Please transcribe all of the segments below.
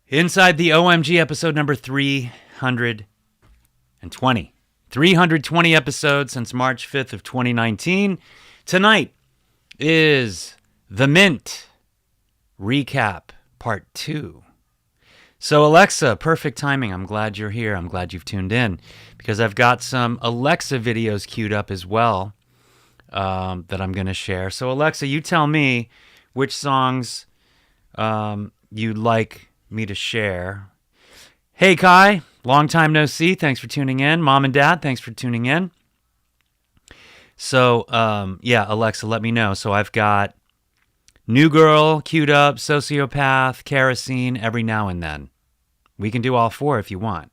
Inside the OMG episode number 320. 320 episodes since March 5th of 2019. Tonight is The Mint Recap Part 2. So Alexa, perfect timing. I'm glad you're here. I'm glad you've tuned in because I've got some Alexa videos queued up as well that I'm going to share. So Alexa, you tell me which songs you'd like me to share. Hey Kai, long time no see. Thanks for tuning in. Mom and Dad, thanks for tuning in. So yeah, Alexa, let me know. So I've got New Girl queued up, Sociopath, Kerosene, Every Now and Then. We can do all four if you want.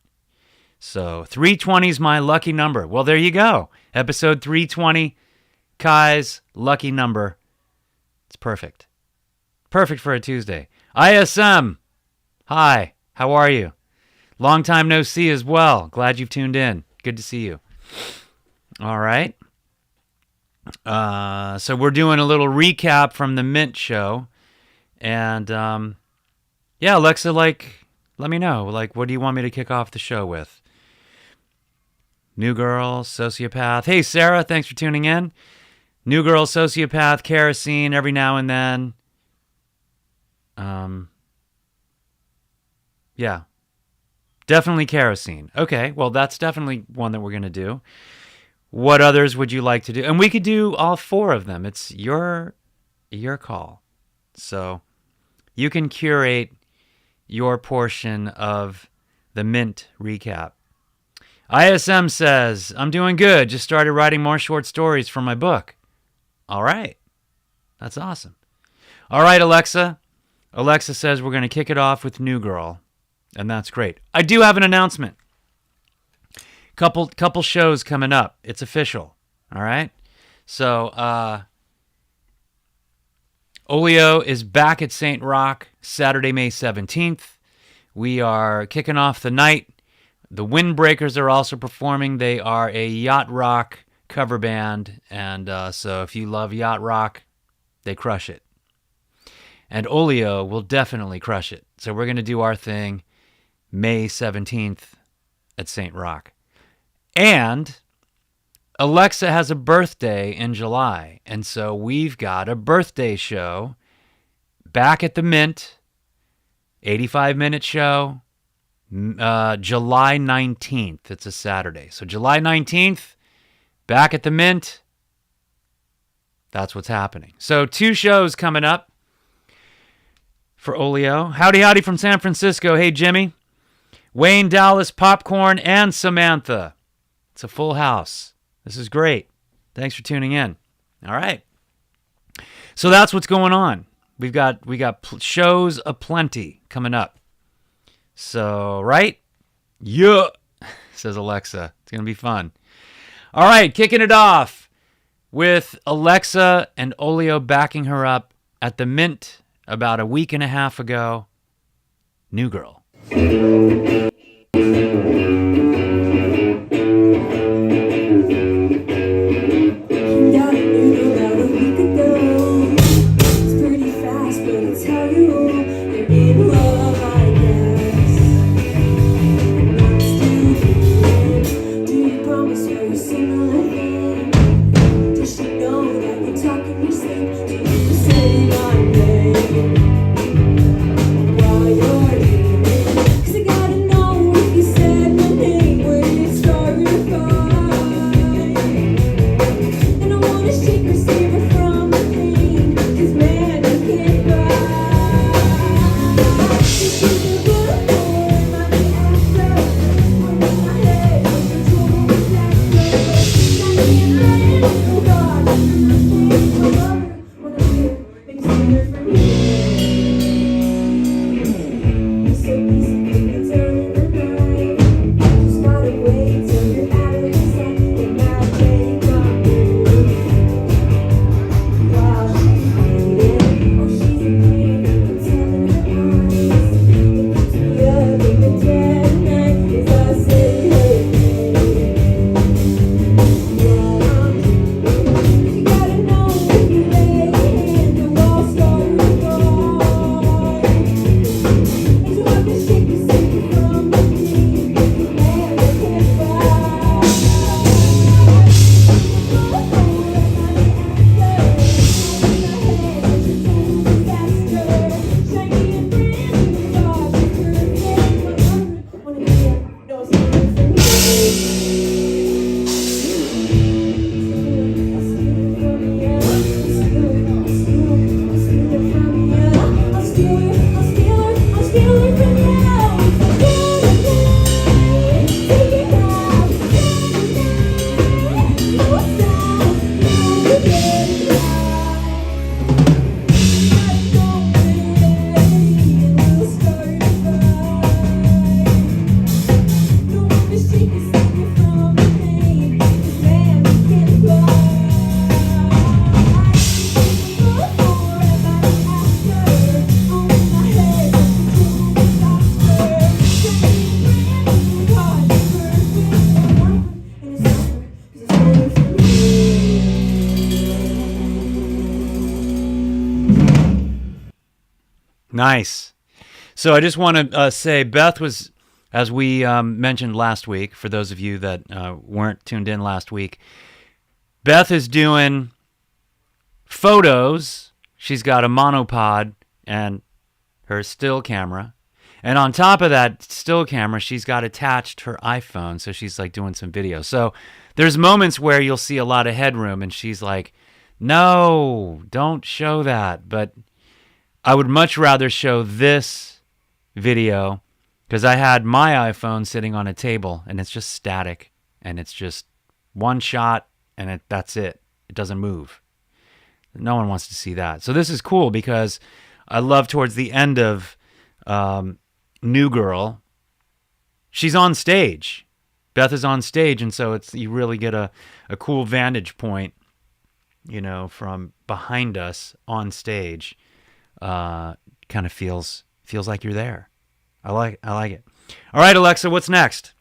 So 320 is my lucky number. Well, there you go. Episode 320, Kai's lucky number. It's perfect. Perfect for a Tuesday. ISM, hi, how are you? Long time no see as well. Glad you've tuned in. Good to see you. All right. So we're doing a little recap from the Mint show. And yeah, Alexa, let me know. What do you want me to kick off the show with? New Girl, Sociopath. Hey, Sarah, thanks for tuning in. New Girl, Sociopath, Kerosene, Every Now and Then. Yeah. Definitely Kerosene. Okay, well, that's definitely one that we're going to do. What others would you like to do? And we could do all four of them. It's your call. So you can curate your portion of the Mint recap. ISM says, I'm doing good. Just started writing more short stories for my book. All right. That's awesome. All right, Alexa. Alexa says we're going to kick it off with New Girl. And that's great. I do have an announcement. Couple shows coming up. It's official. All right? So, Olio is back at St. Rock Saturday, May 17th. We are kicking off the night. The Windbreakers are also performing. They are a yacht rock cover band. And so if you love yacht rock, they crush it. And Olio will definitely crush it. So we're going to do our thing May 17th at St. Rock. And Alexa has a birthday in July. And so we've got a birthday show back at the Mint, 85-minute show, July 19th. It's a Saturday. So July 19th, back at the Mint. That's what's happening. So 2 shows coming up for Olio. Howdy from San Francisco. Hey, Jimmy. Wayne, Dallas, Popcorn, and Samantha. It's a full house. This is great. Thanks for tuning in. All right. So that's what's going on. We got shows aplenty coming up. So, right? Yeah, says Alexa. It's going to be fun. All right, kicking it off with Alexa and Olio backing her up at the Mint about a week and a half ago. New Girl. Nice. So I just want to say Beth was, as we mentioned last week, for those of you that weren't tuned in last week, Beth is doing photos. She's got a monopod and her still camera. And on top of that still camera, she's got attached her iPhone. So she's like doing some video. So there's moments where you'll see a lot of headroom and she's like, no, don't show that. But I would much rather show this video because I had my iPhone sitting on a table and it's just static and it's just one shot and that's it. It doesn't move. No one wants to see that. So this is cool because I love towards the end of New Girl, she's on stage. Beth is on stage, and so you really get a cool vantage point, from behind us on stage. Kind of feels like you're there. I like it. All right, Alexa, what's next?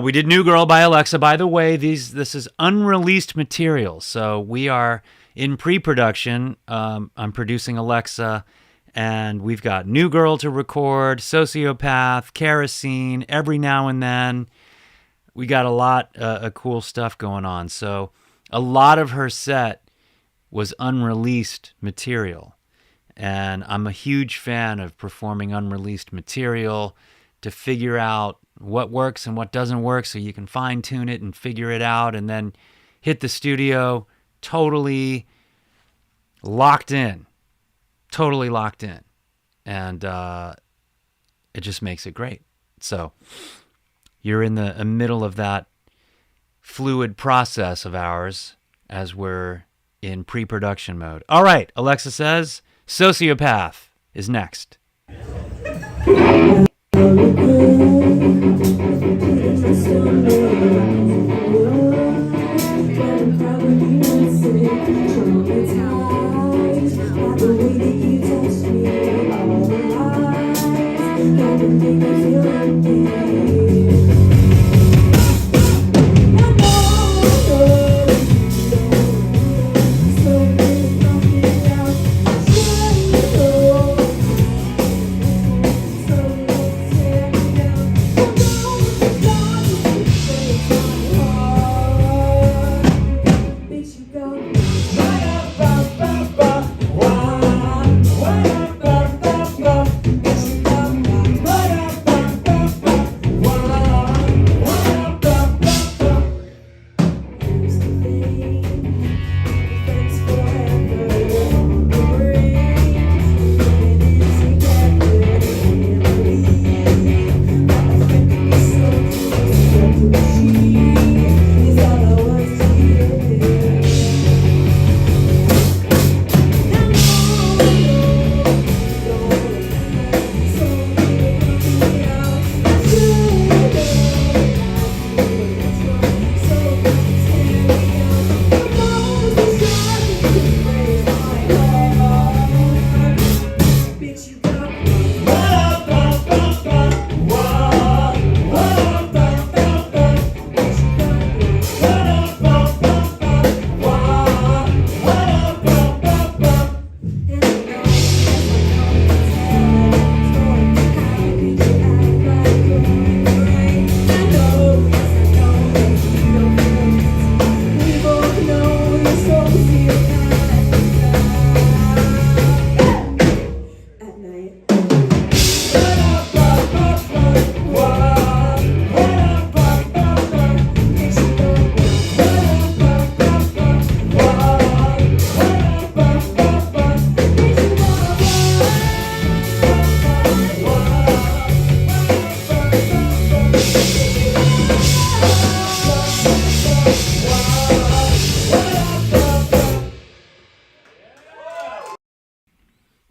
We did New Girl by Alexa. By the way, this is unreleased material, so we are in pre-production. I'm producing Alexa, and we've got New Girl to record, Sociopath, Kerosene, Every Now and Then. We got a lot of cool stuff going on. So a lot of her set was unreleased material. And I'm a huge fan of performing unreleased material to figure out what works and what doesn't work so you can fine-tune it and figure it out and then hit the studio totally locked in. Totally locked in. And it just makes it great. So you're in the middle of that fluid process of ours as we're in pre-production mode. All right, Alexa says Sociopath is next.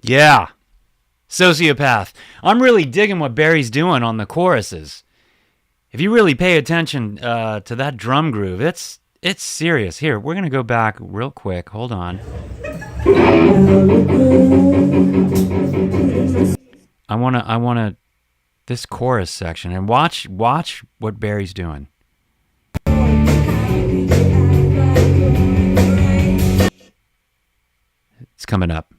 Yeah, Sociopath. I'm really digging what Barry's doing on the choruses. If you really pay attention to that drum groove, it's serious. Here, we're gonna go back real quick. Hold on. I wanna this chorus section and watch what Barry's doing. It's coming up.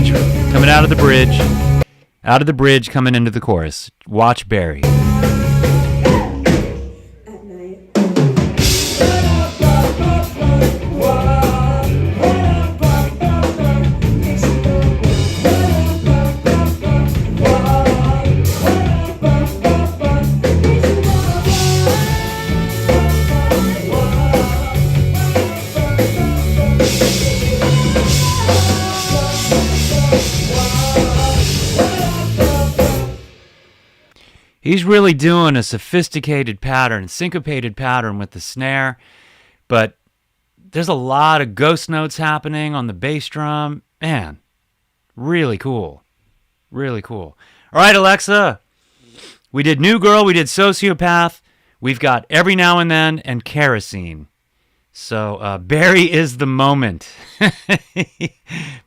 bridge, coming out of the bridge. Out of the bridge, coming into the chorus. Watch Barry. He's really doing a sophisticated pattern, syncopated pattern with the snare, but there's a lot of ghost notes happening on the bass drum. Man, really cool. Really cool. All right, Alexa, we did New Girl, we did Sociopath, we've got Every Now and Then, and Kerosene. So Barry is the moment.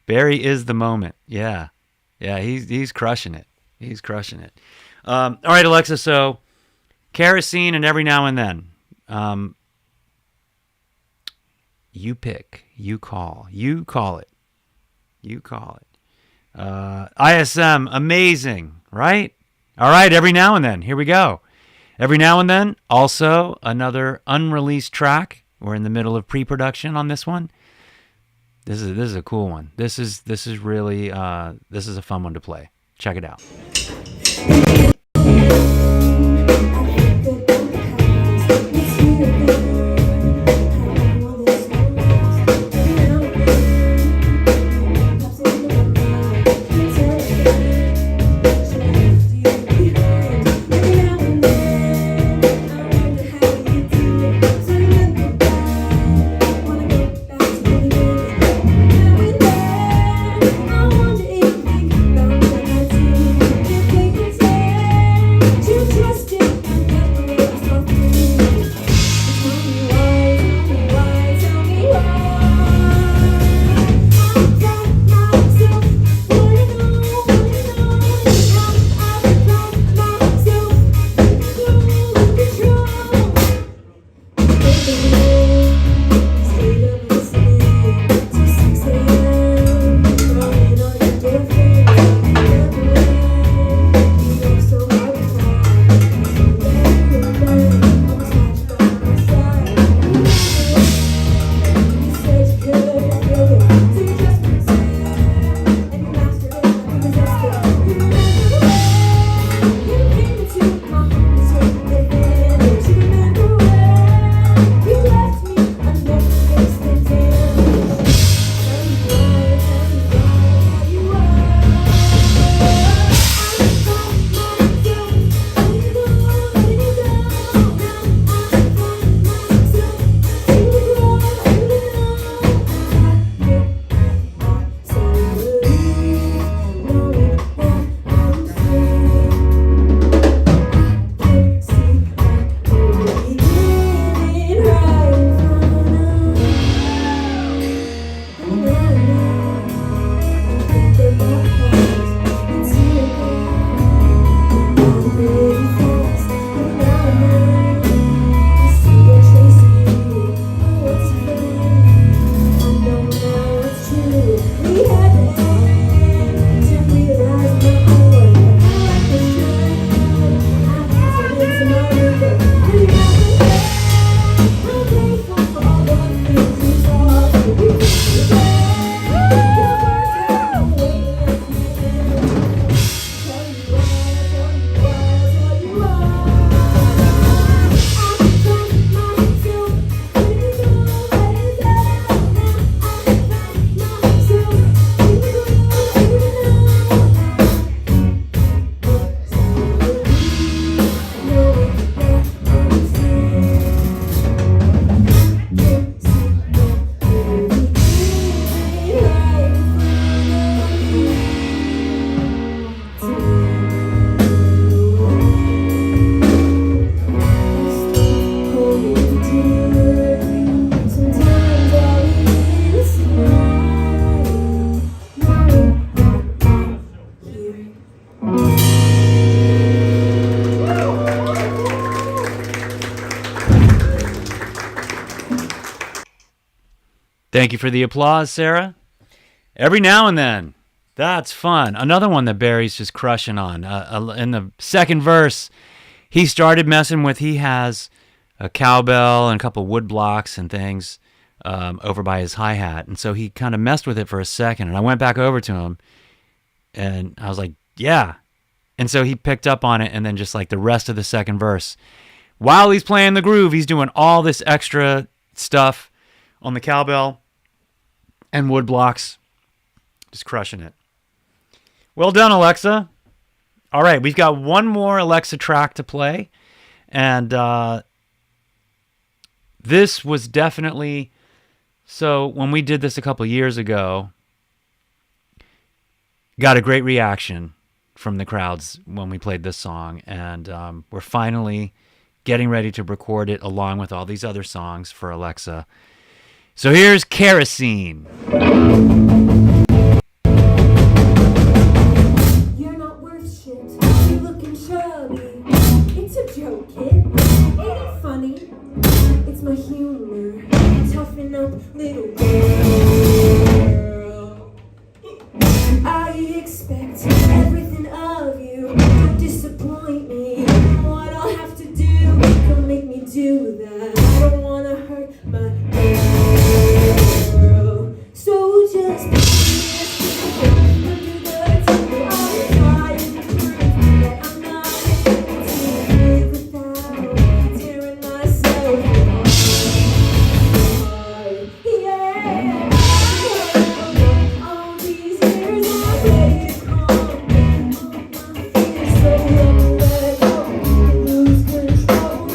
Barry is the moment. Yeah, he's crushing it. He's crushing it. All right, Alexa, so Kerosene and Every Now and Then. You pick. You call. You call it. You call it. ISM, amazing, right? All right, Every Now and Then. Here we go. Every Now and Then, also another unreleased track. We're in the middle of pre-production on this one. This is a cool one. This is really this is a fun one to play. Check it out. Thank you for the applause, Sarah. Every Now and Then. That's fun. Another one that Barry's just crushing on. In the second verse, he started messing with, he has a cowbell and a couple of wood blocks and things over by his hi-hat. And so he kind of messed with it for a second. And I went back over to him and I was like, yeah. And so he picked up on it, and then just like the rest of the second verse, while he's playing the groove, he's doing all this extra stuff on the cowbell and wood blocks. Just crushing it. Well done, Alexa. All right, we've got one more Alexa track to play. And this was definitely... So when we did this a couple years ago, got a great reaction from the crowds when we played this song. And we're finally getting ready to record it along with all these other songs for Alexa. So here's Kerosene. You're not worth shit. You're looking chubby. It's a joke, kid. Ain't it funny? It's my humor. Toughen up, little girl. I expect everything of you. Don't disappoint me. What I'll have to do, don't make me do that. I don't wanna hurt my girl. So just be under the table. I'm trying to prove that I'm not able to live without tearing myself apart. Yeah. All these years I played it calm. Feels so long, let go, lose control.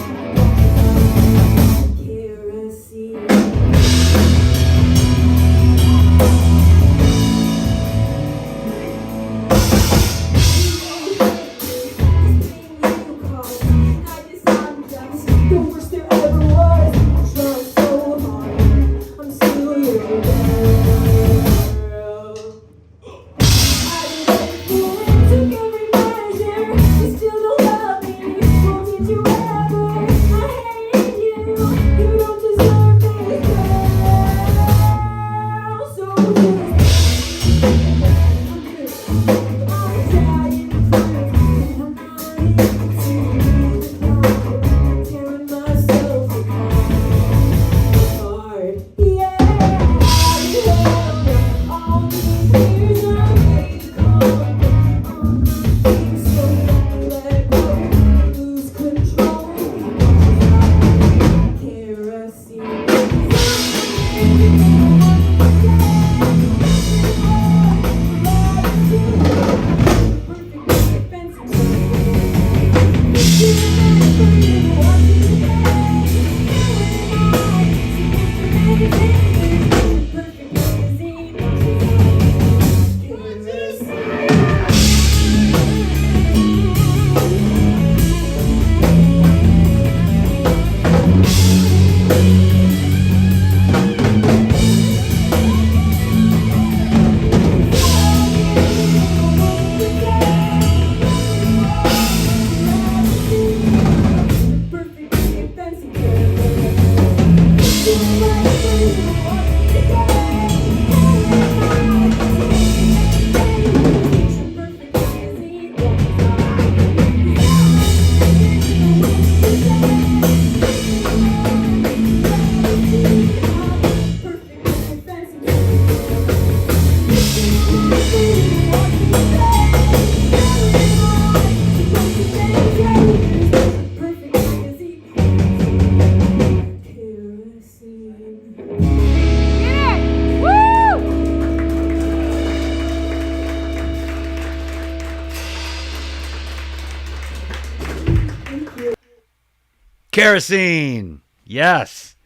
Kerosene. Kerosene. Yes.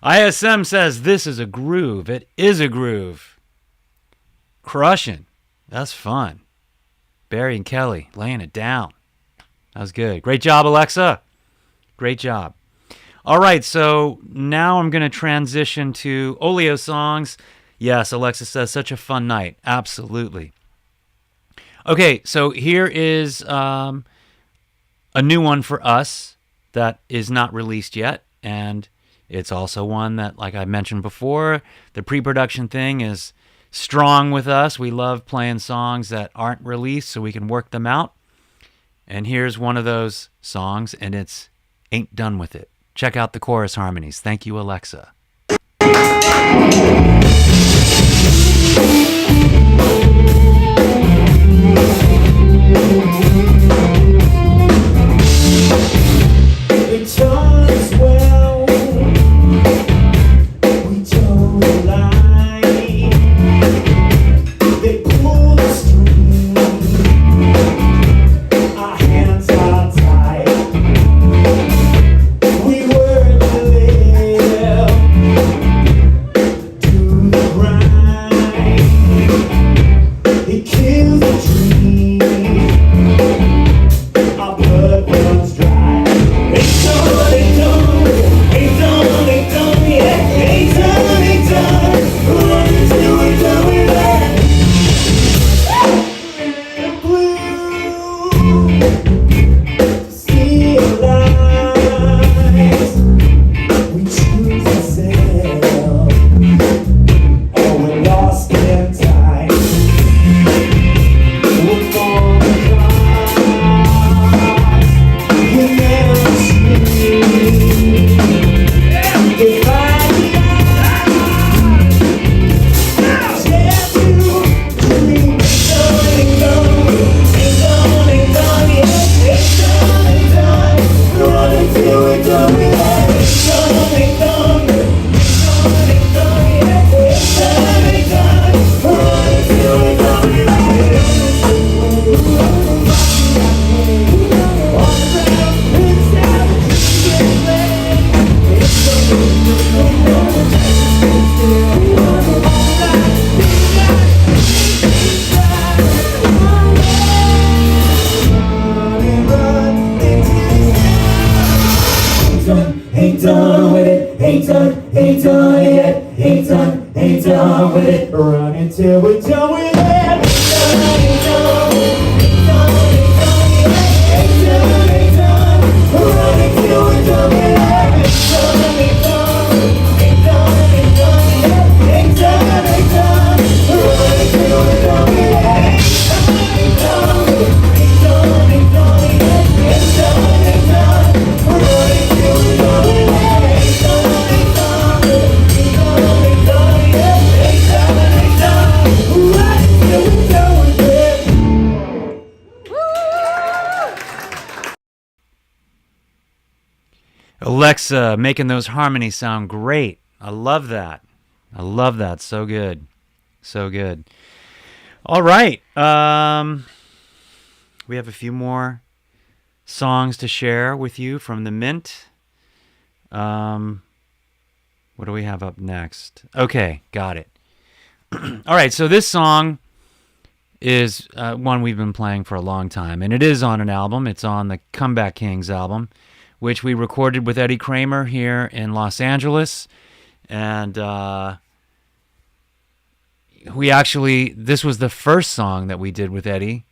ISM says this is a groove. It is a groove. Crushing. That's fun. Barry and Kelly laying it down. That was good. Great job, Alexa. Great job. All right, so now I'm going to transition to Oleo songs. Yes, Alexa says such a fun night. Absolutely. Okay, so here is a new one for us that is not released yet, and it's also one that, like I mentioned before, the pre-production thing is strong with us. We love playing songs that aren't released so we can work them out. And here's one of those songs, and it's Ain't Done With It. Check out the chorus harmonies. Thank you, Alexa. It's all as well. We told a lie. They pulled the string. Our hands are tied. We were to live, do the grind. It killed the dream. Our blood runs dry. Ain't done, ain't done, ain't done, ain't done yet. Ain't done, ain't done. Running till we're done with that. Blue, see your lies. We choose to sail. Oh, we're lost in time. We're on the clouds. You never see. If I dare to dream, ain't done, ain't done, ain't done, ain't done yet. Ain't done, ain't done. Running till we're done with that. Ain't done, ain't done, ain't done yet. Ain't done, ain't done. Running till we're done with that. Ain't done with it, ain't done yet, ain't done with it. Run until we're done with it. Ain't done, ain't done, ain't done, ain't done yet, ain't done. Run until we're done with it. Ain't done, ain't done, ain't done, ain't done yet, ain't done. Run until we're done with it. Ain't done, ain't done, ain't done yet, ain't done. Run until we're done with it. Alexa making those harmonies sound great. I love that. I love that. So good. So good. All right. We have a few more songs to share with you from the Mint. What do we have up next? Okay, got it. All right, so this song is one we've been playing for a long time, and it is on an album. It's on the Comeback Kings album, which we recorded with Eddie Kramer here in Los Angeles. And this was the first song that we did with Eddie,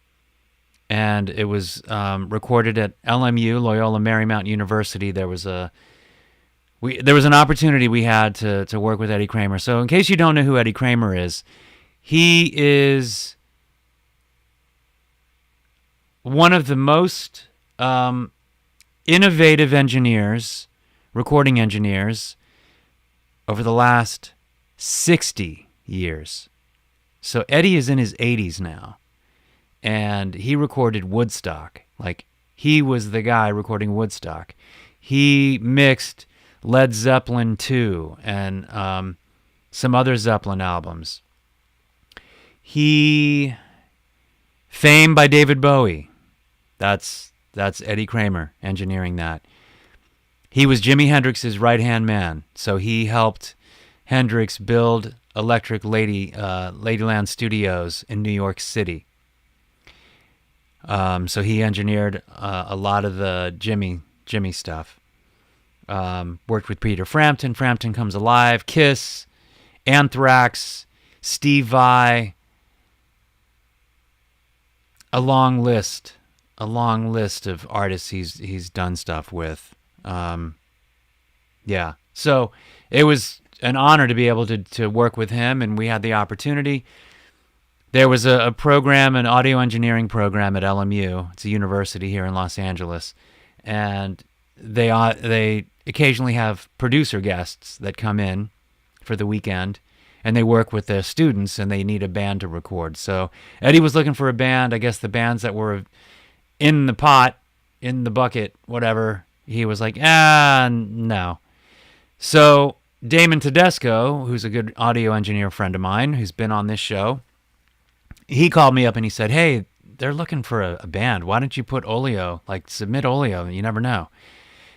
and it was recorded at LMU, Loyola Marymount University. There was an opportunity we had to work with Eddie Kramer. So in case you don't know who Eddie Kramer is, he is one of the most innovative engineers, recording engineers, over the last 60 years. So Eddie is in his 80s now, and he recorded Woodstock. Like, he was the guy recording Woodstock. He mixed Led Zeppelin 2 and some other Zeppelin albums. Fame by David Bowie. That's Eddie Kramer engineering that. He was Jimi Hendrix's right-hand man, so he helped Hendrix build Electric Ladyland Studios in New York City. So he engineered a lot of the Jimmy stuff. Worked with Peter Frampton, Frampton Comes Alive, Kiss, Anthrax, Steve Vai. A long list of artists he's done stuff with. Yeah. So it was an honor to be able to work with him, and we had the opportunity. There was a program, an audio engineering program at LMU. It's a university here in Los Angeles, and they occasionally have producer guests that come in for the weekend, and they work with their students, and they need a band to record. So Eddie was looking for a band. I guess the bands that were in the pot, in the bucket, whatever, he was like, no. So Damon Tedesco, who's a good audio engineer friend of mine, who's been on this show, he called me up and he said, hey, they're looking for a band. Why don't you put Olio, like submit Olio? You never know.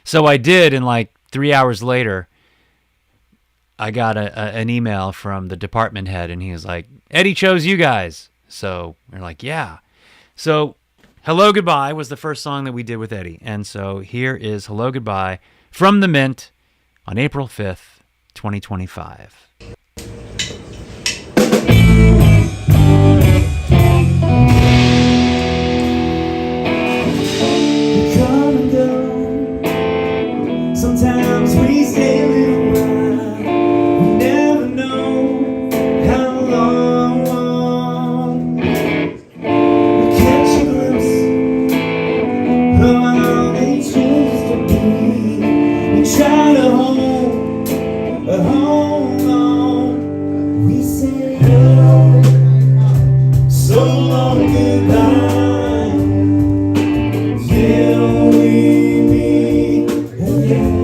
So I did, and like 3 hours later, I got an email from the department head, and he was like, Eddie chose you guys. So we're like, yeah. So Hello Goodbye was the first song that we did with Eddie. And so here is Hello Goodbye from the Mint on April 5th, 2025. Sometimes we stay a little while. We never know how long. We catch a glimpse of how they choose to be. We try to hold on. We say hello, so long goodbye, till we meet again.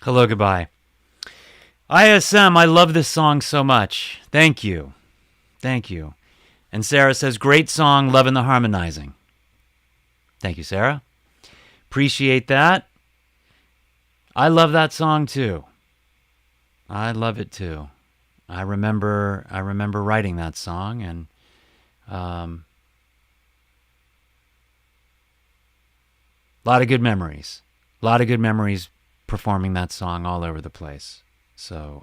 Hello Goodbye. ISM, I love this song so much. Thank you. Thank you. And Sarah says, great song, loving the harmonizing. Thank you, Sarah. Appreciate that. I love that song too. I love it too. I remember writing that song, and a lot of good memories. A lot of good memories performing that song all over the place. So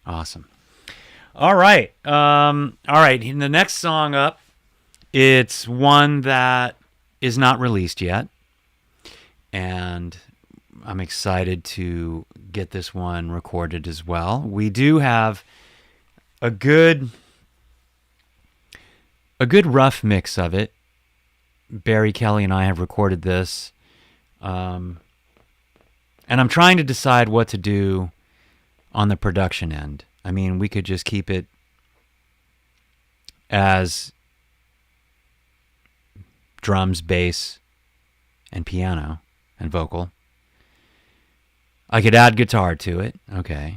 awesome. All right. All right. And the next song up, it's one that is not released yet. And I'm excited to get this one recorded as well. We do have a good rough mix of it. Barry Kelly and I have recorded this. And I'm trying to decide what to do on the production end. I mean, we could just keep it as drums, bass, and piano and vocal. I could add guitar to it, okay.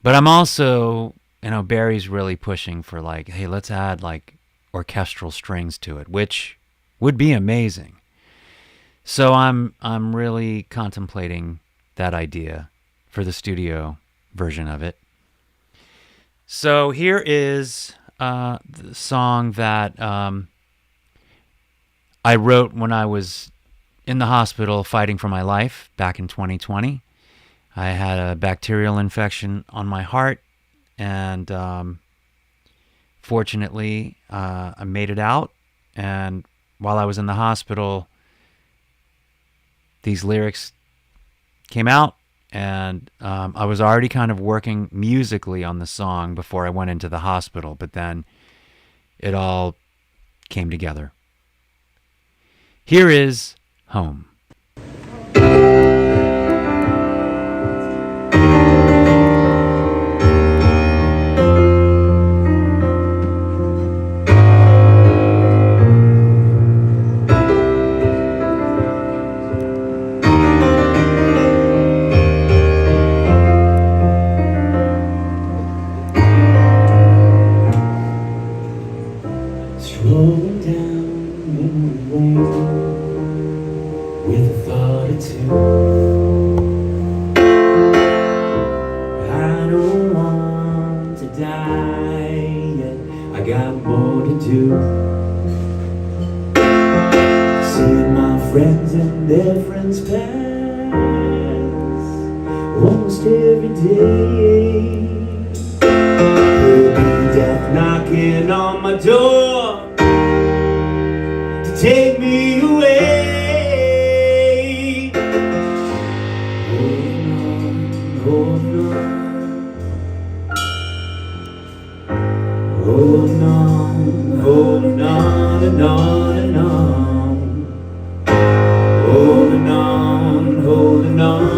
But I'm also, Barry's really pushing for like, hey, let's add like orchestral strings to it, which would be amazing. So I'm really contemplating that idea for the studio version of it. So here is the song that I wrote when I was in the hospital fighting for my life back in 2020. I had a bacterial infection on my heart, and fortunately, I made it out. And while I was in the hospital, these lyrics came out, and I was already kind of working musically on the song before I went into the hospital, but then it all came together. Here is Home. Slowing down in the rain with a thought or two. I don't want to die yet, I got more to do. Seeing my friends and their friends pass almost every day. Could be death knocking on my door to take me away. Holding on, holding on and on and on. Holding on.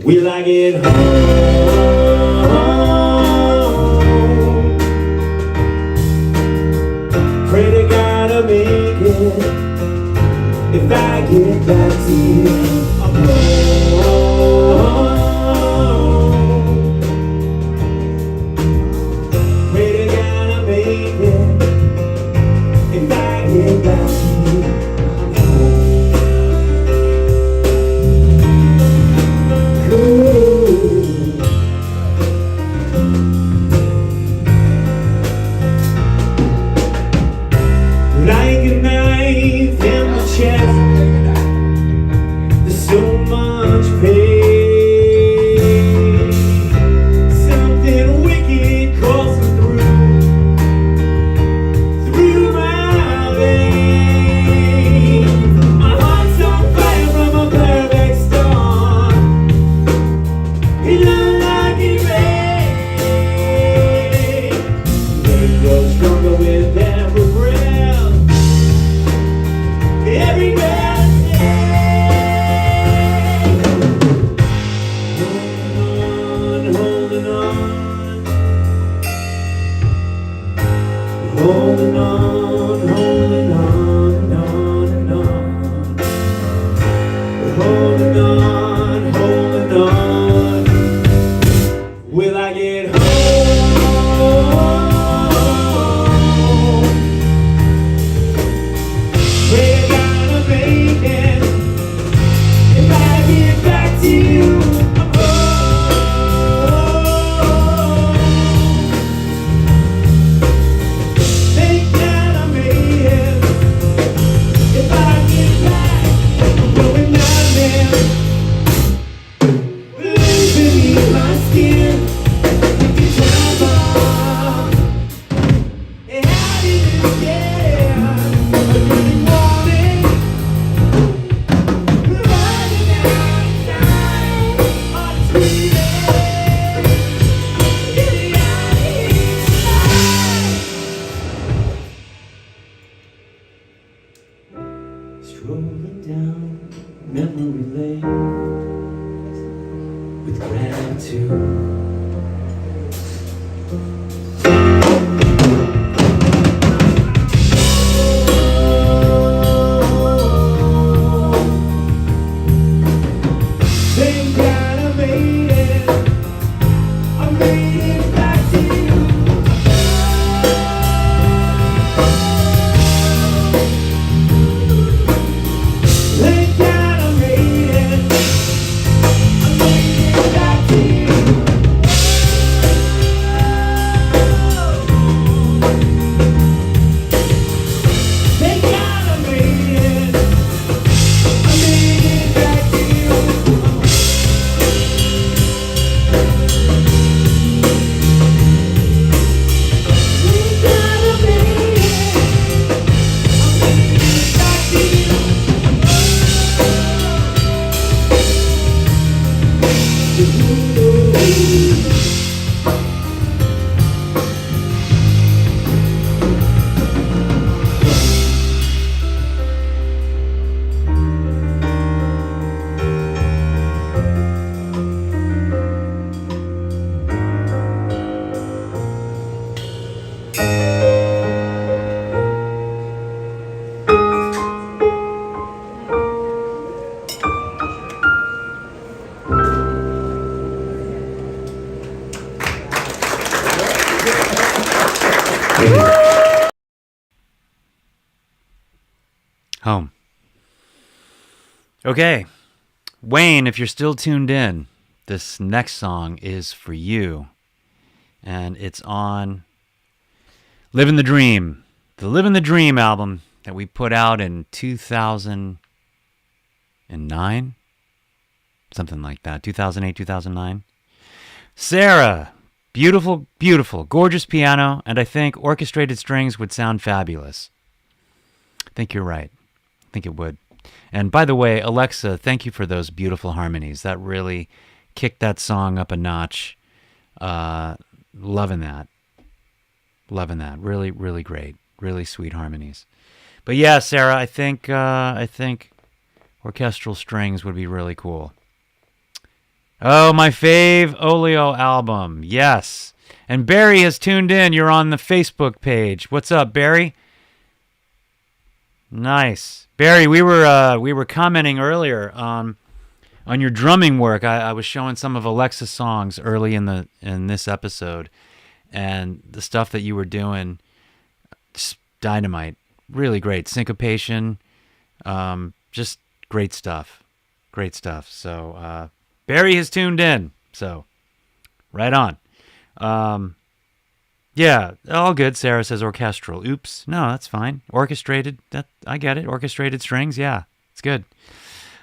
Will I get home? Pray to God I'll make it. If I get back to you, I'm home. Pray to God I'll make it. If I get back to you, I'm home. Cool. Like a knife in the chest, there's so much pain. Something wicked coursing through my veins. My heart's on fire from a perfect storm. It looks like it rains. It grows stronger with every breath. Every breath I take. Holding on. Holding on and on and on. Holding on. Will I get home? We're gonna make it. If I get back to you, I'm home. Think that I made Thank God I made it. I'm making it back to you. Thank God I made it. I made it back to you. Thank God I made it. I made it back to you. Home. Okay. Wayne, if you're still tuned in, this next song is for you. And it's on Living the Dream. The Living the Dream album that we put out in 2009? Something like that. 2008, 2009. Sarah. Beautiful, beautiful, gorgeous piano, and I think orchestrated strings would sound fabulous. I think you're right. I think it would. And by the way, Alexa, thank you for those beautiful harmonies. That really kicked that song up a notch. Loving that. Loving that. Really, really great. Really sweet harmonies. But yeah, Sarah, I think orchestral strings would be really cool. Oh, my fave Olio album. Yes. And Barry has tuned in. You're on the Facebook page. What's up, Barry? Nice. Barry, we were commenting earlier on your drumming work. I was showing some of Alexa's songs early in this episode, and the stuff that you were doing, just dynamite. Really great. Syncopation. Just great stuff. Great stuff. So Barry has tuned in. So right on. Yeah, all good. Sarah says orchestral. Oops. No, that's fine. Orchestrated. That I get it. Orchestrated strings. Yeah, it's good.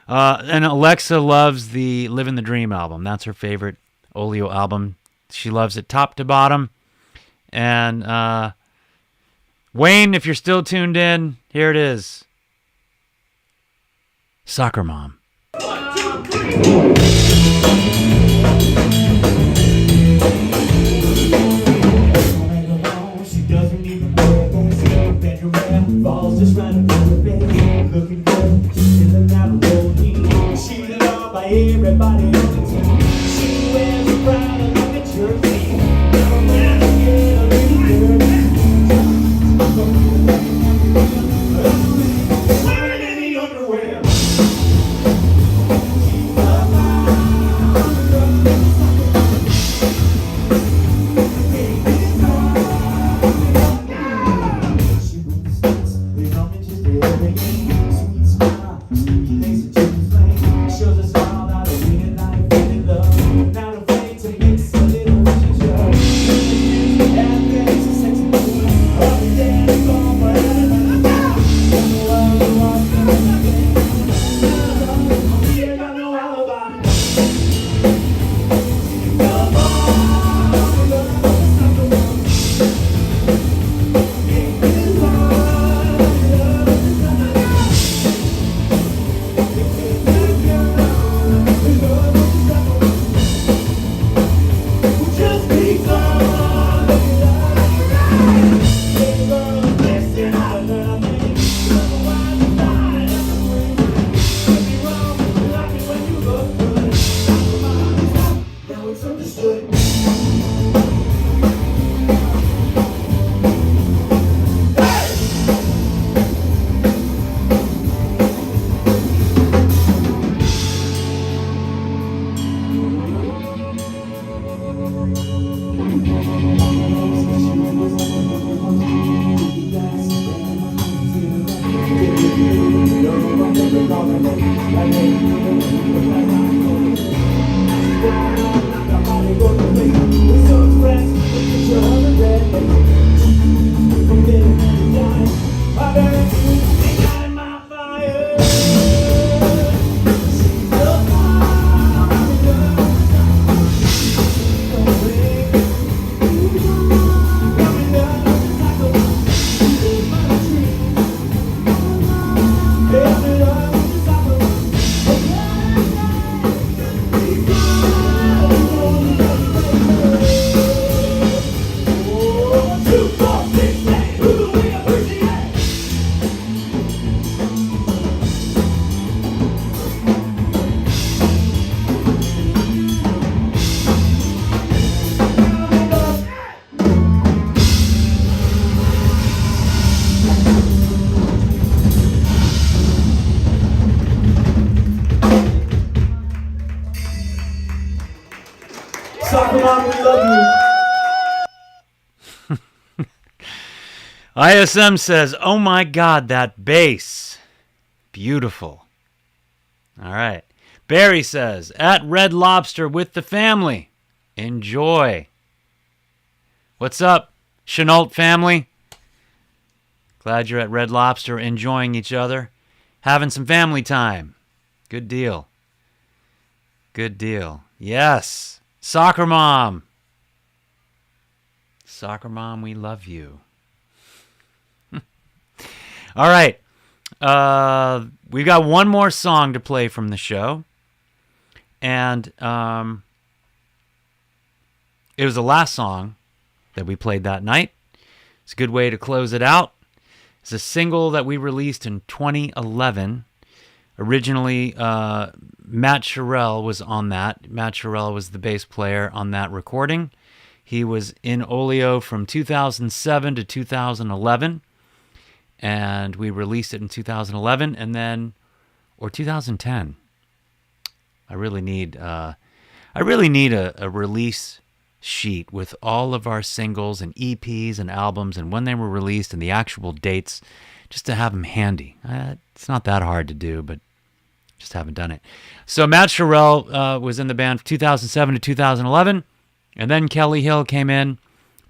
And Alexa loves the Living the Dream album. That's her favorite Olio album. She loves it top to bottom. And Wayne, if you're still tuned in, here it is. Soccer Mom. 1, 2, 3. She doesn't even know. Bedroom falls just right under the bed. Looking good, just chilling out of rolling. She's loved by everybody on the team. She wears a Prada like a jersey. Now get a little dirty. Wearing any underwear. Soccer Mom, we love you. ISM says, oh my God, that bass. Beautiful. All right. Barry says, at Red Lobster with the family. Enjoy. What's up, Chenault family? Glad you're at Red Lobster enjoying each other. Having some family time. Good deal. Good deal. Yes. Soccer Mom. Soccer Mom, we love you. All right. We've got one more song to play from the show. And it was the last song that we played that night. It's a good way to close it out. It's a single that we released in 2011. Originally, Matt Sherrill was on that. Matt Sherrill was the bass player on that recording. He was in Oleo from 2007 to 2011. And we released it in 2011 and then, or 2010. I really need a release sheet with all of our singles and EPs and albums and when they were released and the actual dates, just to have them handy. It's not that hard to do, but just haven't done it. So Matt Sherrill was in the band from 2007 to 2011, and then Kelly Hill came in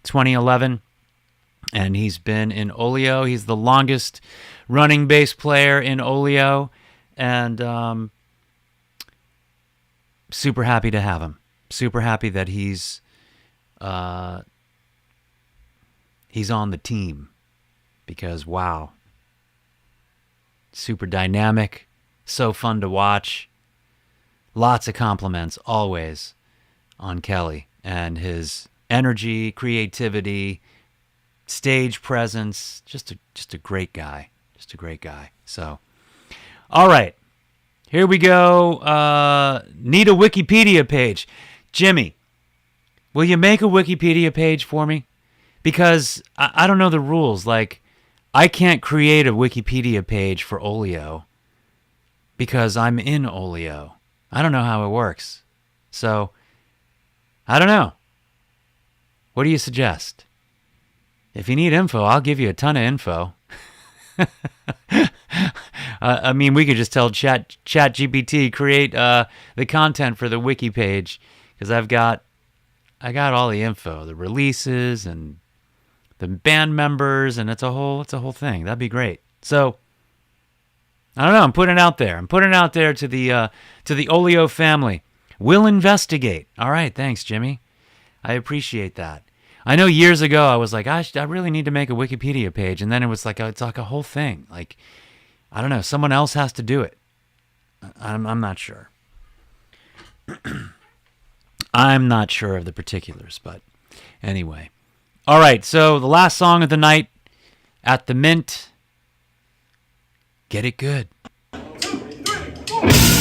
2011, and he's been in Oleo. He's the longest running bass player in Oleo, and super happy to have him. Super happy that he's on the team, because wow, super dynamic, so fun to watch. Lots of compliments always on Kelly and his energy, creativity, stage presence. Just a great guy. Just a great guy. So, all right, here we go. Need a Wikipedia page. Jimmy, will you make a Wikipedia page for me? Because I don't know the rules. Like, I can't create a Wikipedia page for Oleo because I'm in Oleo. I don't know how it works. So, I don't know. What do you suggest? If you need info, I'll give you a ton of info. I mean, we could just tell ChatGPT create the content for the wiki page, because I got all the info, the releases and the band members, and it's a whole thing. That'd be great. So I don't know. I'm putting it out there. I'm putting it out there to the Oleo family. We'll investigate. All right. Thanks, Jimmy. I appreciate that. I know years ago I was like, I really need to make a Wikipedia page, and then it's like a whole thing. Like, I don't know, someone else has to do it. I'm not sure. I'm not sure of the particulars, but anyway. All right, so the last song of the night, At the Mint. Get it good. No regrets.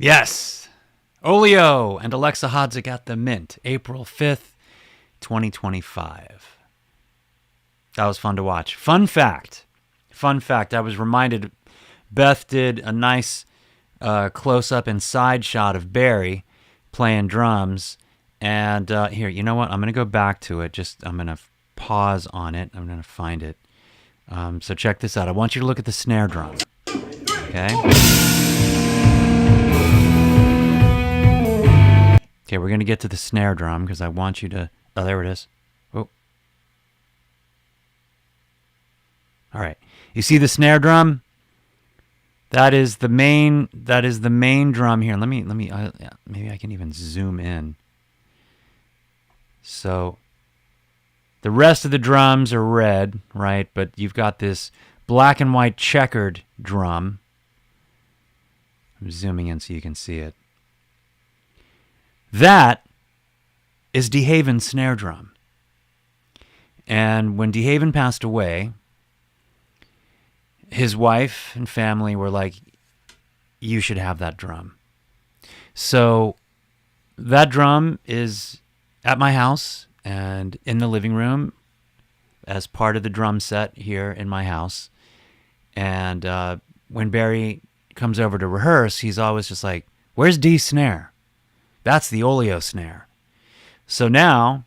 Yes. Olio and Alexa Hodzik at the Mint, April 5th, 2025. That was fun to watch. Fun fact, I was reminded Beth did a nice close-up and side shot of Barry playing drums. And here, you know what? I'm going to go back to it. I'm going to pause on it. I'm going to find it. So check this out. I want you to look at the snare drum. Okay? Okay, we're going to get to the snare drum because I want you to... Oh, there it is. Oh. All right. You see the snare drum? That is the main drum here. Let me maybe I can even zoom in. So the rest of the drums are red, right? But you've got this black and white checkered drum. I'm zooming in so you can see it. That is DeHaven's snare drum. And when DeHaven passed away, his wife and family were like, you should have that drum. So that drum is at my house and in the living room as part of the drum set here in my house. And when Barry comes over to rehearse, he's always just like, where's Dee's snare? That's the Olio snare. So now,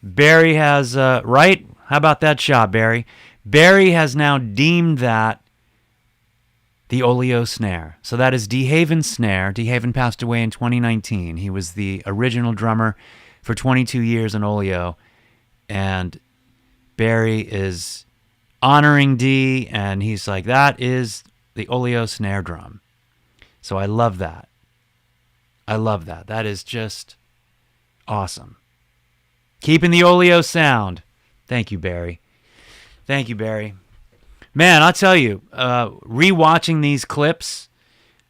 Barry has, right? How about that shot, Barry? Barry has now deemed that the Olio snare. So that is DeHaven's snare. DeHaven passed away in 2019. He was the original drummer for 22 years in Olio. And Barry is honoring D, and he's like, that is the Olio snare drum. So I love that. I love that. That is just awesome. Keeping the Olio sound. Thank you, Barry. Thank you, Barry. Man, I'll tell you, rewatching these clips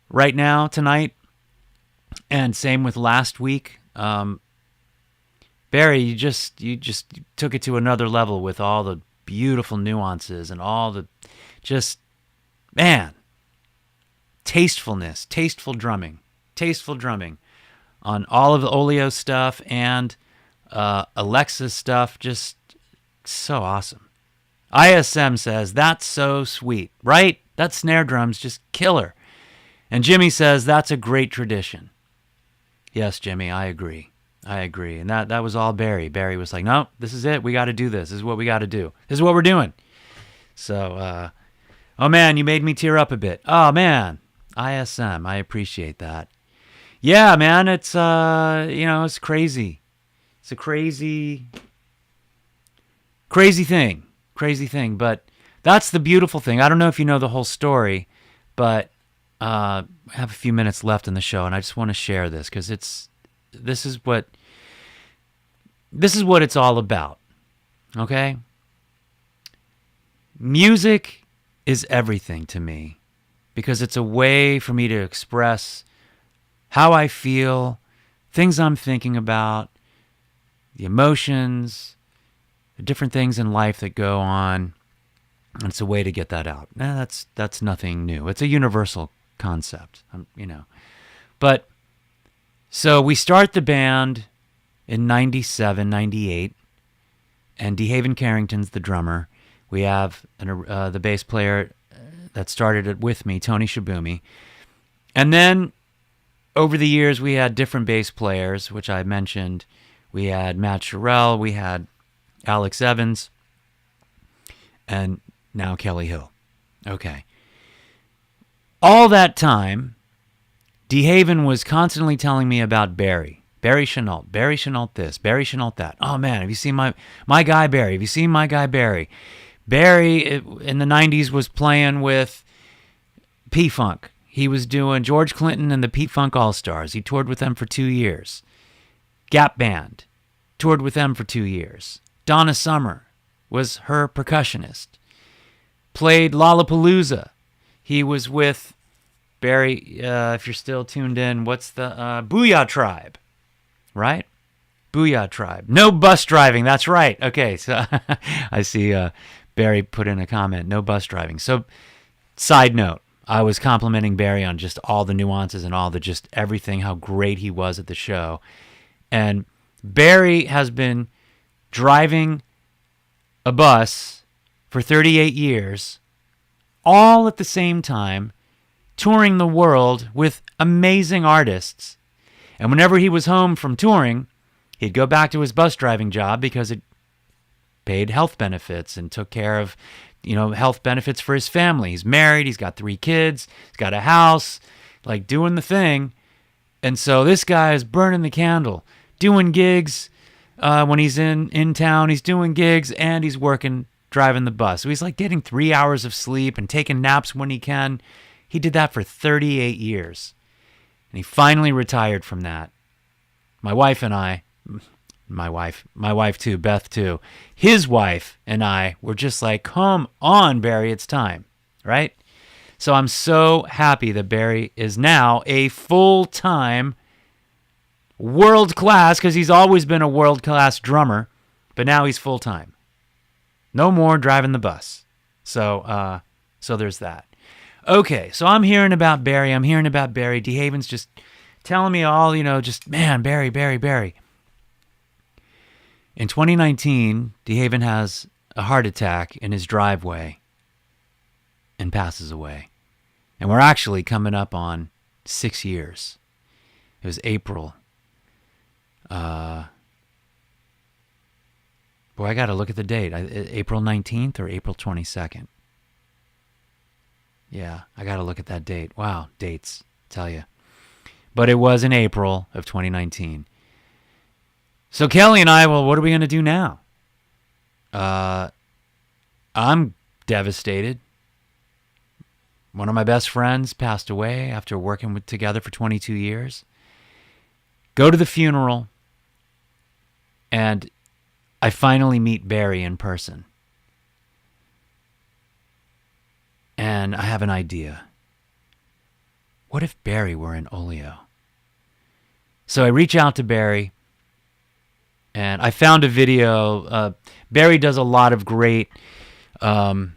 right now, tonight, and same with last week, Barry, you just took it to another level with all the beautiful nuances and all the just, man, tasteful drumming on all of the Olio stuff and Alexa's stuff. Just so awesome. ISM says, that's so sweet, right? That snare drum's just killer. And Jimmy says, that's a great tradition. Yes, Jimmy, I agree. And that was all Barry. Barry was like, no, this is it. We got to do this. This is what we got to do. This is what we're doing. So, oh man, you made me tear up a bit. Oh man, ISM, I appreciate that. Yeah, man, it's, it's crazy. It's a crazy thing. Crazy thing. But that's the beautiful thing. I don't know if you know the whole story, but I have a few minutes left in the show, and I just want to share this because this is what it's all about. Okay? Music is everything to me because it's a way for me to express how I feel, things I'm thinking about, the emotions, the different things in life that go on. And it's a way to get that out. That's nothing new. It's a universal concept, But so we start the band in 97, 98, and DeHaven Carrington's the drummer. We have the bass player that started it with me, Tony Shibumi. And then over the years, we had different bass players, which I mentioned. We had Matt Sherrill, we had Alex Evans, and now Kelly Hill. Okay. All that time, DeHaven was constantly telling me about Barry. Barry Chenault this, Barry Chenault that. Oh man, have you seen my guy Barry? Have you seen my guy Barry? Barry in the 90s was playing with P-Funk. He was doing George Clinton and the P-Funk All-Stars. He toured with them for 2 years. Gap Band, toured with them for 2 years. Donna Summer was her percussionist. Played Lollapalooza. He was with Barry, if you're still tuned in, what's the Booyah Tribe, right? Booyah Tribe. No bus driving, that's right. Okay, so I see Barry put in a comment, no bus driving. So, side note, I was complimenting Barry on just all the nuances and all the just everything, how great he was at the show. And Barry has been driving a bus for 38 years, all at the same time, touring the world with amazing artists. And whenever he was home from touring, he'd go back to his bus driving job because it paid health benefits and took care of, health benefits for his family. He's married, he's got 3 kids, he's got a house, like doing the thing. And so this guy is burning the candle, doing gigs when he's in town. He's doing gigs and he's working, driving the bus. So he's like getting 3 hours of sleep and taking naps when he can. He did that for 38 years. And he finally retired from that. My wife too, Beth too, his wife and I were just like, come on, Barry, it's time, right? So I'm so happy that Barry is now a full-time world-class, because he's always been a world-class drummer, but now he's full-time. No more driving the bus. So there's that. Okay, so I'm hearing about Barry. DeHaven's just telling me all, man, Barry. In 2019, DeHaven has a heart attack in his driveway and passes away. And we're actually coming up on 6 years. It was April. I got to look at the date. April 19th or April 22nd? Yeah, I got to look at that date. Wow, dates, tell you. But it was in April of 2019. So Kelly and I, what are we going to do now? I'm devastated. One of my best friends passed away after working together for 22 years. Go to the funeral, and I finally meet Barry in person. And I have an idea. What if Barry were in Olio? So I reach out to Barry, and I found a video. Barry does a lot of great, he'll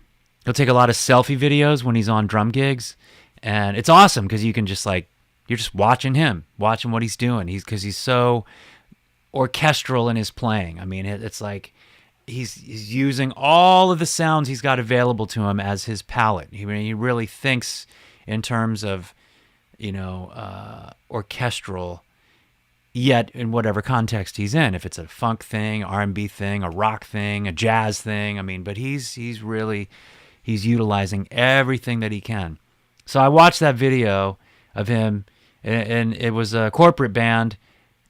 take a lot of selfie videos when he's on drum gigs. And it's awesome because you can just you're just watching what he's doing. Because he's so orchestral in his playing. I mean, it's like he's using all of the sounds he's got available to him as his palette. He really thinks in terms of, orchestral, yet in whatever context he's in. If it's a funk thing, R&B thing, a rock thing, a jazz thing, but he's utilizing everything that he can. So I watched that video of him, and it was a corporate band,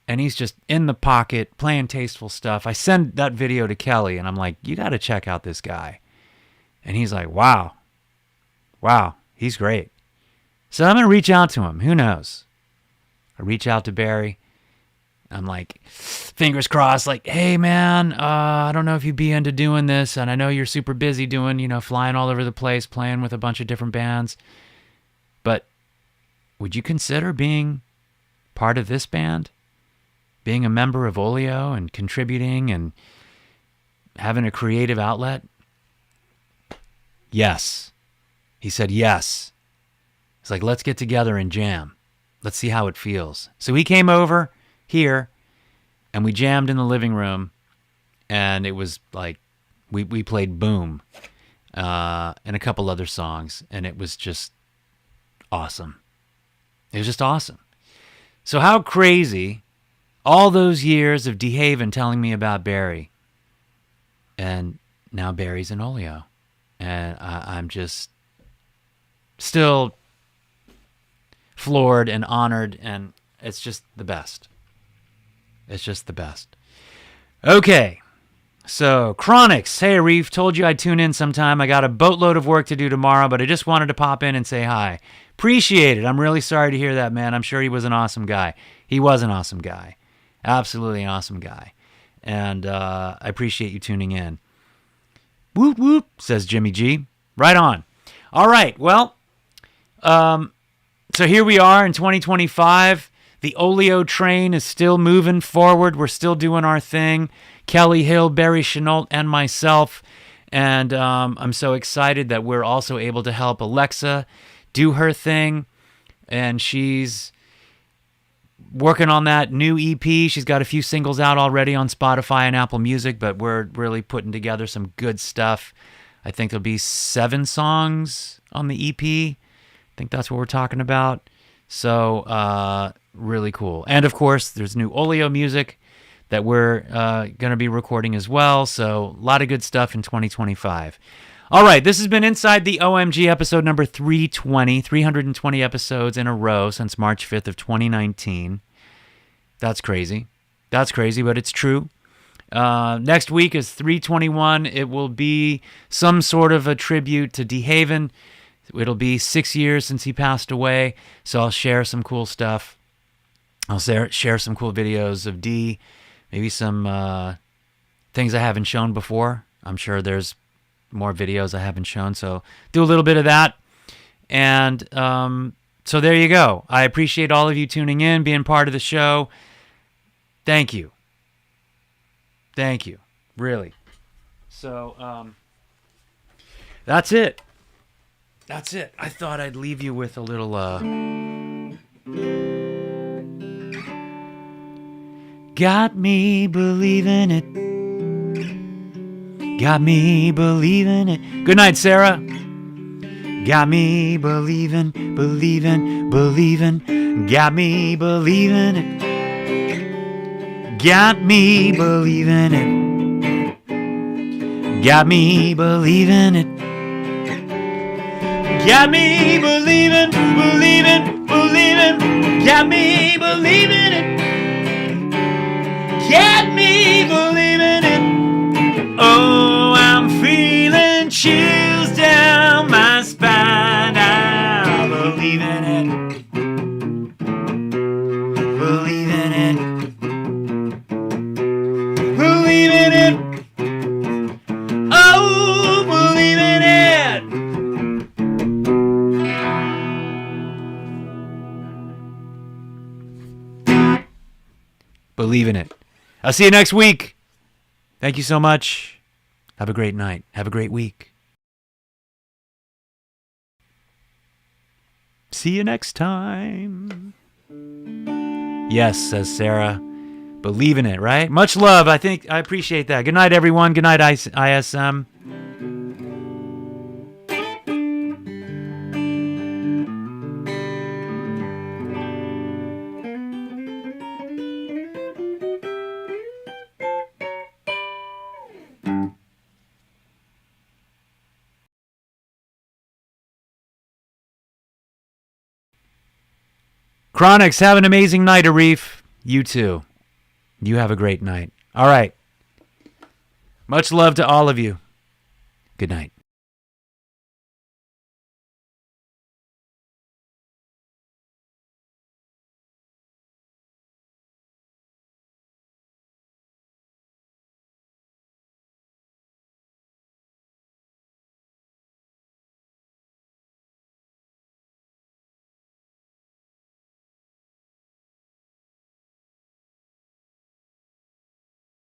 and he's just in the pocket playing tasteful stuff. I send that video to Kelly, and I'm like, you got to check out this guy. And he's like, wow, he's great. So I'm going to reach out to him. Who knows? I reach out to Barry. I'm like, fingers crossed, like, hey, man, I don't know if you'd be into doing this, and I know you're super busy doing, flying all over the place, playing with a bunch of different bands, but would you consider being part of this band? Being a member of Olio and contributing and having a creative outlet? Yes. He said yes. He's like, let's get together and jam. Let's see how it feels. So he came over here, and we jammed in the living room, and it was like we played Boom and a couple other songs, and it was just awesome. It was just awesome. So how crazy, all those years of DeHaven telling me about Barry, and now Barry's in Olio, and I'm just still floored and honored, and it's just the best. It's just the best. Okay, so Chronics. Hey, Arif, told you I'd tune in sometime. I got a boatload of work to do tomorrow, but I just wanted to pop in and say hi. Appreciate it. I'm really sorry to hear that, man. I'm sure he was an awesome guy. He was an awesome guy. Absolutely an awesome guy. And I appreciate you tuning in. Whoop, whoop, says Jimmy G. Right on. All right, well, so here we are in 2025. The Olio train is still moving forward. We're still doing our thing. Kelly Hill, Barry Chenault, and myself. And I'm so excited that we're also able to help Alexa do her thing, and she's working on that new EP. She's got a few singles out already on Spotify and Apple Music, but we're really putting together some good stuff. I think there'll be 7 songs on the EP. I think that's what we're talking about. So really cool. And of course, there's new Oleo music that we're going to be recording as well. So a lot of good stuff in 2025. All right, this has been Inside the OMG, episode number 320, 320 episodes in a row since March 5th of 2019. That's crazy. That's crazy, but it's true. Next week is 321. It will be some sort of a tribute to D. Haven. It'll be 6 years since he passed away, so I'll share some cool stuff. I'll share some cool videos of D, maybe some things I haven't shown before. I'm sure there's more videos I haven't shown, so do a little bit of that. And so there you go. I appreciate all of you tuning in, being part of the show. Thank you. Thank you. Really. So that's it. That's it. I thought I'd leave you with a little got me believing it. Got me believing it. Good night, Sarah. Got me believing, believing, believing. Got me believing it. Got me believing it. Got me believing it. Got me believing, believing, believing. Got me believing it. Got me believing it. Oh, I'm feeling chills down my spine. I believe in it. Believe in it. Believe in it. Oh, believe in it. Believe in it. I'll see you next week. Thank you so much. Have a great night. Have a great week. See you next time. Yes, says Sarah. Believe in it, right? Much love. I appreciate that. Good night, everyone. Good night, ISM. Chronics, have an amazing night, Arif. You too. You have a great night. All right. Much love to all of you. Good night.